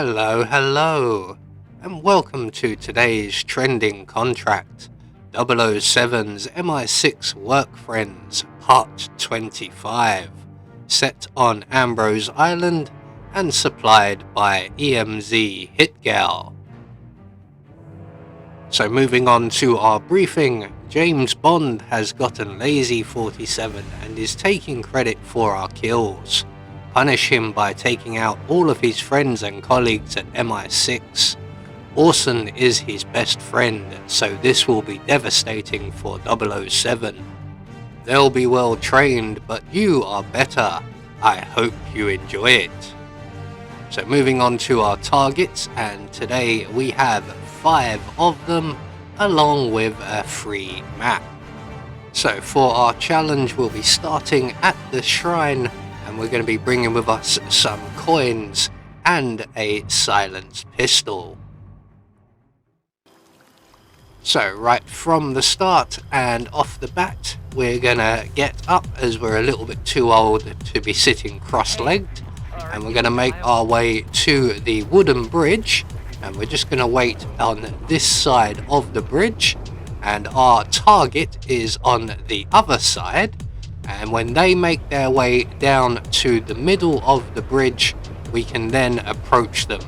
Hello, and welcome to today's trending contract, 007's MI6 Work Friends Part 25, set on Ambrose Island and supplied by EMZ Hitgal. So moving on to our briefing, James Bond has gotten lazy 47 and is taking credit for our kills. Punish him by taking out all of his friends and colleagues at MI6. Orson is his best friend, so this will be devastating for 007. They'll be well trained, but you are better. I hope you enjoy it. So moving on to our targets, and today we have 5 of them, along with a free map. So for our challenge, we'll be starting at the shrine, and we're going to be bringing with us some coins and a silenced pistol. So right from the start and off the bat, we're going to get up, as we're a little bit too old to be sitting cross-legged, and we're going to make our way to the wooden bridge, and we're just going to wait on this side of the bridge, and our target is on the other side. And when they make their way down to the middle of the bridge, we can then approach them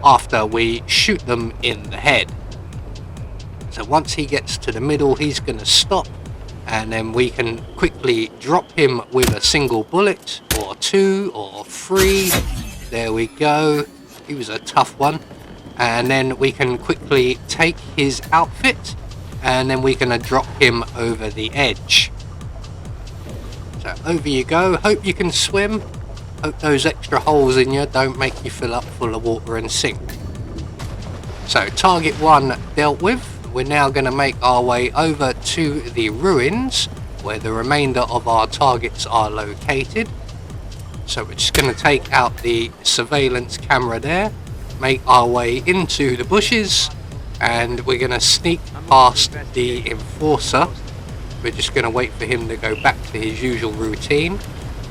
after we shoot them in the head. So once he gets to the middle, he's going to stop, and then we can quickly drop him with a single bullet, or 2 or 3. There we go. He was a tough one. And then we can quickly take his outfit, and then we're going to drop him over the edge. So over you go. Hope you can swim. Hope those extra holes in you don't make you fill up full of water and sink. So target 1 dealt with. We're now going to make our way over to the ruins, where the remainder of our targets are located. So we're just going to take out the surveillance camera there, make our way into the bushes, and we're going to sneak past the enforcer. We're just going to wait for him to go back to his usual routine.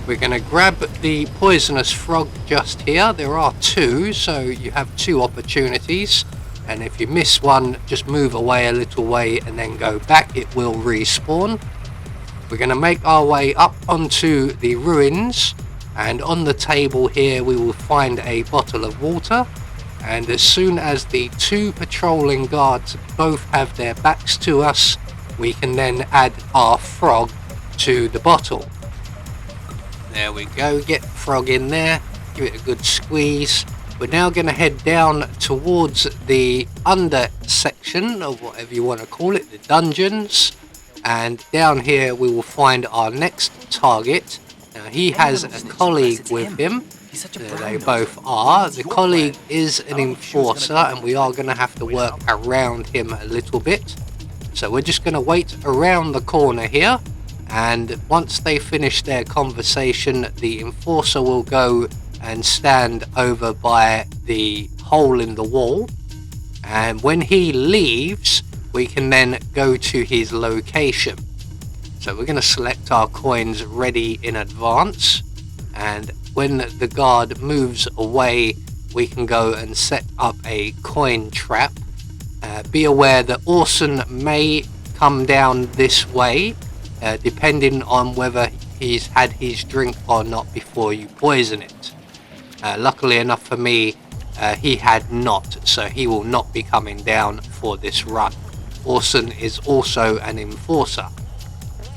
We're going to grab the poisonous frog just here. There are 2, so you have 2 opportunities, and if you miss one, just move away a little way and then go back. It will respawn. We're going to make our way up onto the ruins, and on the table here we will find a bottle of water, and as soon as the 2 patrolling guards both have their backs to us, we can then add our frog to the bottle. There we go, get the frog in there, give it a good squeeze. We're now going to head down towards the under section, or whatever you want to call it, the dungeons, and down here we will find our next target. Now he has a colleague with him. There they both are. The colleague is an enforcer, and we are going to have to work around him a little bit. So we're just going to wait around the corner here, and once they finish their conversation, the enforcer will go and stand over by the hole in the wall, and when he leaves, we can then go to his location. So we're going to select our coins ready in advance, and when the guard moves away, we can go and set up a coin trap. Be aware that Orson may come down this way, depending on whether he's had his drink or not before you poison it. Luckily enough for me, he had not, so he will not be coming down for this run. Orson is also an enforcer.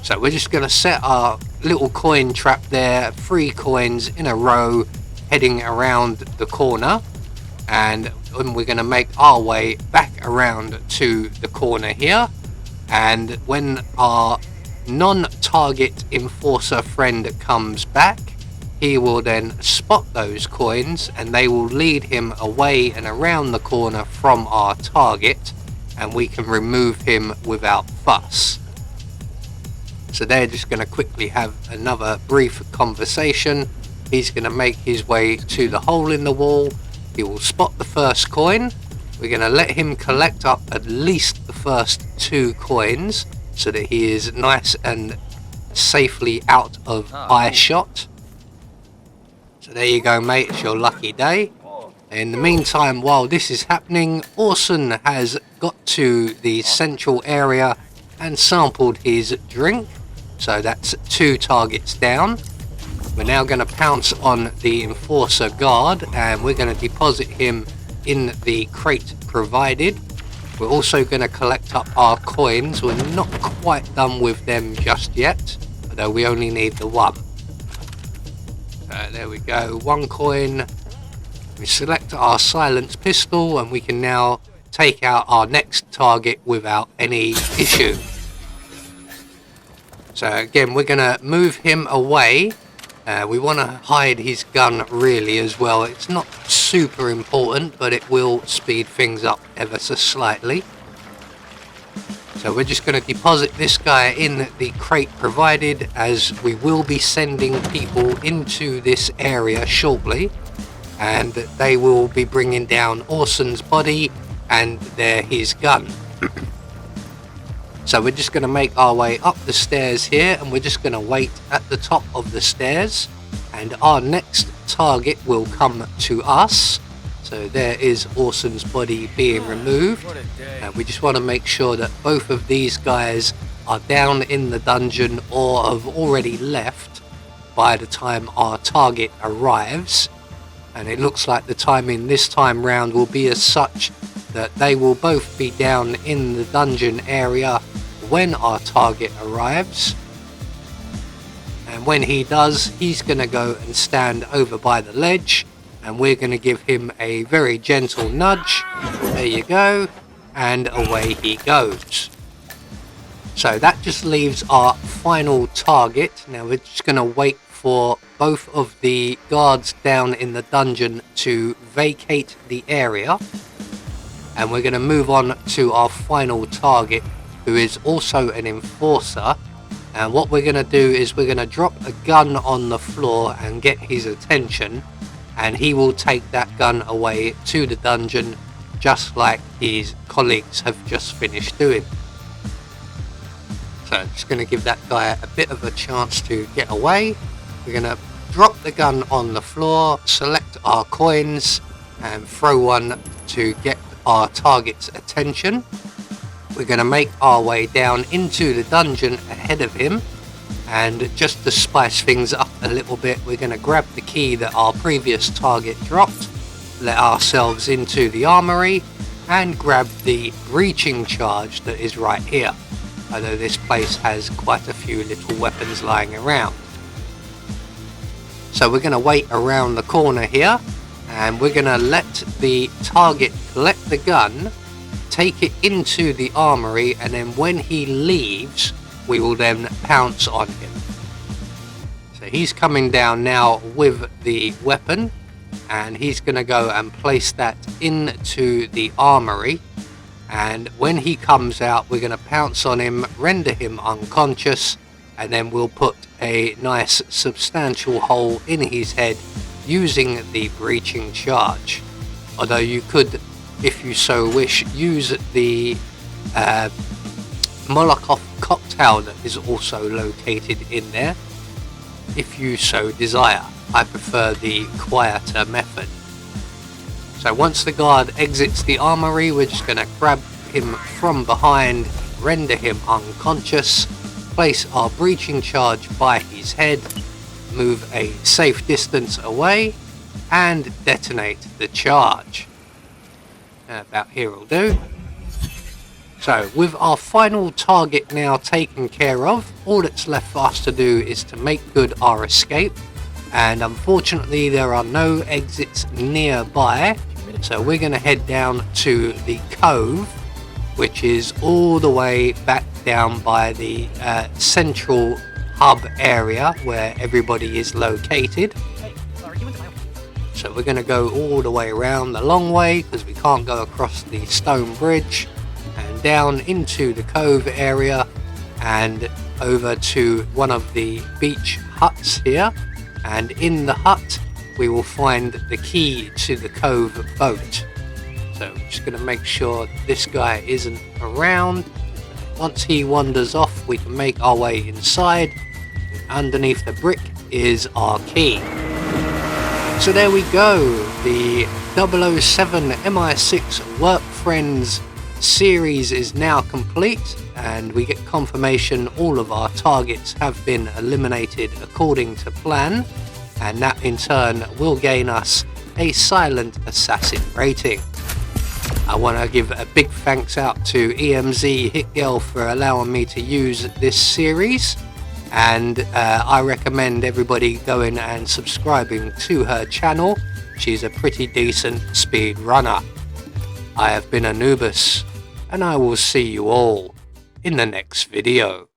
So we're just going to set our little coin trap there, 3 coins in a row, heading around the corner, and we're going to make our way back around to the corner here, and when our non-target enforcer friend comes back, he will then spot those coins, and they will lead him away and around the corner from our target, and we can remove him without fuss. So they're just going to quickly have another brief conversation. He's going to make his way to the hole in the wall. He will spot the first coin. We're going to let him collect up at least the first 2 coins, so that he is nice and safely out of eye shot. So there you go, mate, it's your lucky day. In the meantime, while this is happening, Orson has got to the central area and sampled his drink. So that's 2 targets down. We're now going to pounce on the enforcer guard and we're going to deposit him in the crate provided. We're also going to collect up our coins. We're not quite done with them just yet, although we only need the 1. So there we go, 1 coin. We select our silenced pistol and we can now take out our next target without any issue. So again, we're going to move him away. We want to hide his gun really as well. It's not super important, but it will speed things up ever so slightly. So we're just going to deposit this guy in the crate provided, as we will be sending people into this area shortly. And they will be bringing down Orson's body and his gun. So we're just going to make our way up the stairs here, and we're just going to wait at the top of the stairs, and our next target will come to us. So there is Orson's body being removed, and we just want to make sure that both of these guys are down in the dungeon or have already left by the time our target arrives. And it looks like the timing this time round will be as such that they will both be down in the dungeon area when our target arrives. And when he does, he's going to go and stand over by the ledge, and we're going to give him a very gentle nudge. There you go, and away he goes. So that just leaves our final target. Now we're just going to wait for both of the guards down in the dungeon to vacate the area, and we're going to move on to our final target, who is also an enforcer. And what we're going to do is we're going to drop a gun on the floor and get his attention, and he will take that gun away to the dungeon, just like his colleagues have just finished doing. So I'm just going to give that guy a bit of a chance to get away. We're going to drop the gun on the floor, select our coins and throw one to get our target's attention. We're going to make our way down into the dungeon ahead of him, and just to spice things up a little bit, we're going to grab the key that our previous target dropped, let ourselves into the armory and grab the breaching charge that is right here, although this place has quite a few little weapons lying around. So we're going to wait around the corner here, and we're going to let the target collect the gun, take it into the armory, and then when he leaves, we will then pounce on him. So he's coming down now with the weapon, and he's going to go and place that into the armory. And when he comes out, we're going to pounce on him, render him unconscious, and then we'll put a nice substantial hole in his head using the breaching charge. Although you could, if you so wish, use the Molotov cocktail that is also located in there, if you so desire. I prefer the quieter method. So once the guard exits the armory, we're just going to grab him from behind, render him unconscious, place our breaching charge by his head, move a safe distance away, and detonate the charge. About here will do. So with our final target now taken care of, all that's left for us to do is to make good our escape, and unfortunately there are no exits nearby, so we're going to head down to the cove, which is all the way back down by the central hub area where everybody is located. So we're going to go all the way around the long way, because we can't go across the stone bridge, and down into the cove area and over to one of the beach huts here, and in the hut we will find the key to the cove boat. So I'm just going to make sure this guy isn't around. Once he wanders off, we can make our way inside. Underneath the brick is our key. So there we go, the 007 MI6 Work Friends series is now complete, and we get confirmation all of our targets have been eliminated according to plan, and that in turn will gain us a silent assassin rating. I want to give a big thanks out to EMZ Hitgal for allowing me to use this series, and I recommend everybody going and subscribing to her channel. She's a pretty decent speed runner. I have been Anubis, and I will see you all in the next video.